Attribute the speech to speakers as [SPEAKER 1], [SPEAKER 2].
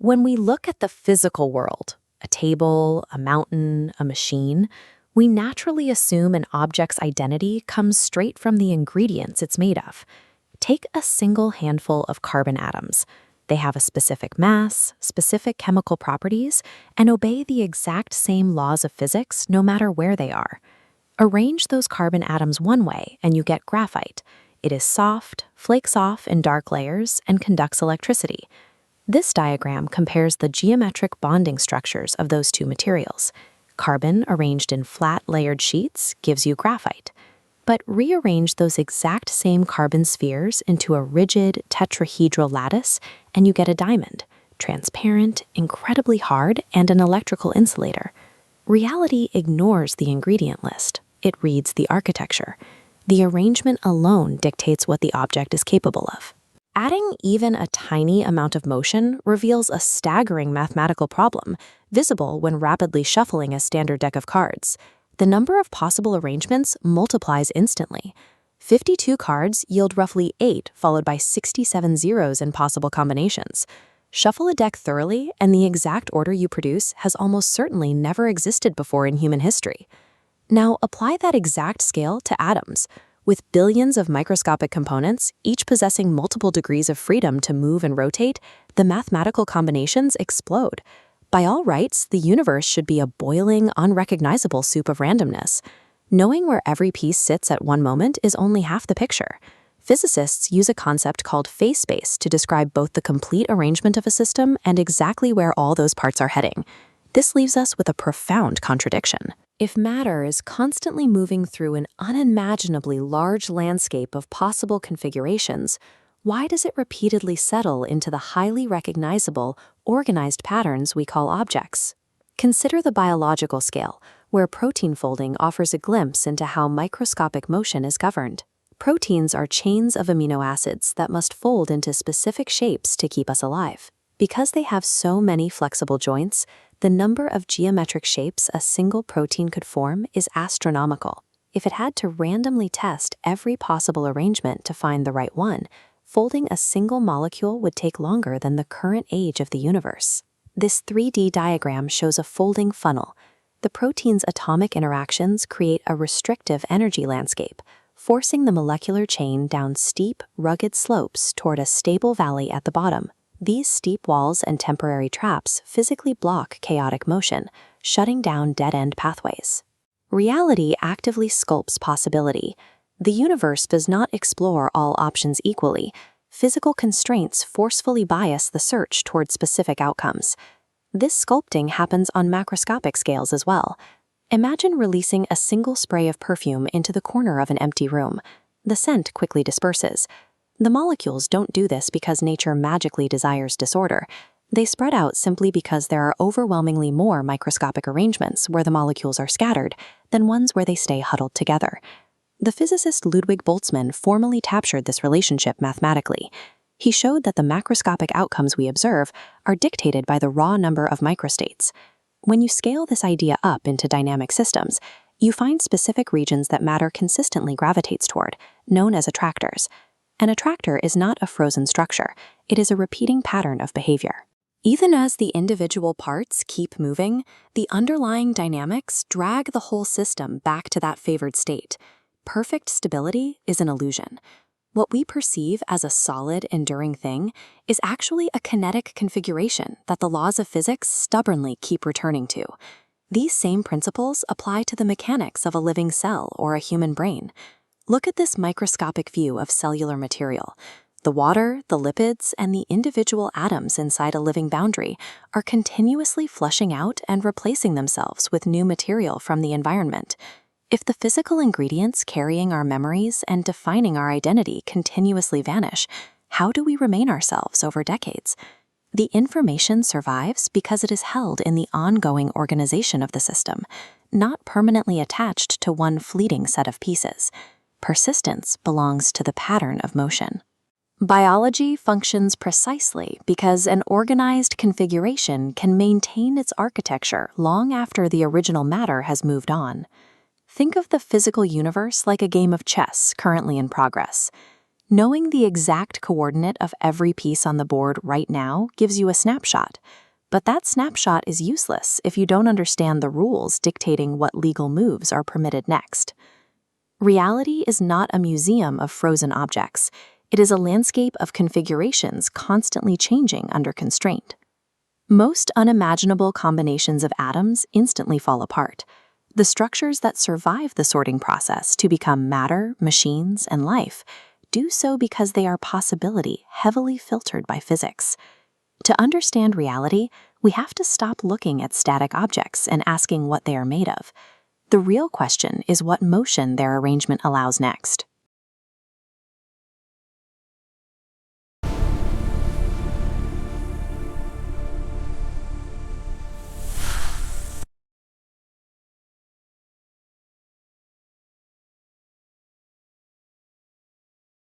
[SPEAKER 1] When we look at the physical world, a table, a mountain, a machine, we naturally assume an object's identity comes straight from the ingredients it's made of. Take a single handful of carbon atoms. They have a specific mass, specific chemical properties, and obey the exact same laws of physics no matter where they are. Arrange those carbon atoms one way and you get graphite. It is soft, flakes off in dark layers, and conducts electricity. This diagram compares the geometric bonding structures of those two materials. Carbon arranged in flat layered sheets gives you graphite. But rearrange those exact same carbon spheres into a rigid tetrahedral lattice and you get a diamond, transparent, incredibly hard, and an electrical insulator. Reality ignores the ingredient list. It reads the architecture. The arrangement alone dictates what the object is capable of. Adding even a tiny amount of motion reveals a staggering mathematical problem, visible when rapidly shuffling a standard deck of cards. The number of possible arrangements multiplies instantly. 52 cards yield roughly 8, followed by 67 zeros in possible combinations. Shuffle a deck thoroughly, and the exact order you produce has almost certainly never existed before in human history. Now, apply that exact scale to atoms. With billions of microscopic components, each possessing multiple degrees of freedom to move and rotate, the mathematical combinations explode. By all rights, the universe should be a boiling, unrecognizable soup of randomness. Knowing where every piece sits at one moment is only half the picture. Physicists use a concept called phase space to describe both the complete arrangement of a system and exactly where all those parts are heading. This leaves us with a profound contradiction. If matter is constantly moving through an unimaginably large landscape of possible configurations, why does it repeatedly settle into the highly recognizable, organized patterns we call objects? Consider the biological scale, where protein folding offers a glimpse into how microscopic motion is governed. Proteins are chains of amino acids that must fold into specific shapes to keep us alive. Because they have so many flexible joints, the number of geometric shapes a single protein could form is astronomical. If it had to randomly test every possible arrangement to find the right one, folding a single molecule would take longer than the current age of the universe. This 3D diagram shows a folding funnel. The protein's atomic interactions create a restrictive energy landscape, forcing the molecular chain down steep, rugged slopes toward a stable valley at the bottom. These steep walls and temporary traps physically block chaotic motion, shutting down dead-end pathways. Reality actively sculpts possibility. The universe does not explore all options equally. Physical constraints forcefully bias the search toward specific outcomes. This sculpting happens on macroscopic scales as well. Imagine releasing a single spray of perfume into the corner of an empty room. The scent quickly disperses. The molecules don't do this because nature magically desires disorder. They spread out simply because there are overwhelmingly more microscopic arrangements where the molecules are scattered than ones where they stay huddled together. The physicist Ludwig Boltzmann formally captured this relationship mathematically. He showed that the macroscopic outcomes we observe are dictated by the raw number of microstates. When you scale this idea up into dynamic systems, you find specific regions that matter consistently gravitates toward, known as attractors. An attractor is not a frozen structure. It is a repeating pattern of behavior. Even as the individual parts keep moving, the underlying dynamics drag the whole system back to that favored state. Perfect stability is an illusion. What we perceive as a solid, enduring thing is actually a kinetic configuration that the laws of physics stubbornly keep returning to. These same principles apply to the mechanics of a living cell or a human brain. Look at this microscopic view of cellular material. The water, the lipids, and the individual atoms inside a living boundary are continuously flushing out and replacing themselves with new material from the environment. If the physical ingredients carrying our memories and defining our identity continuously vanish, how do we remain ourselves over decades? The information survives because it is held in the ongoing organization of the system, not permanently attached to one fleeting set of pieces. Persistence belongs to the pattern of motion. Biology functions precisely because an organized configuration can maintain its architecture long after the original matter has moved on. Think of the physical universe like a game of chess currently in progress. Knowing the exact coordinate of every piece on the board right now gives you a snapshot, but that snapshot is useless if you don't understand the rules dictating what legal moves are permitted next. Reality is not a museum of frozen objects. It is a landscape of configurations constantly changing under constraint. Most unimaginable combinations of atoms instantly fall apart. The structures that survive the sorting process to become matter, machines, and life do so because they are possibility heavily filtered by physics. To understand reality, we have to stop looking at static objects and asking what they are made of. The real question is what motion their arrangement allows next.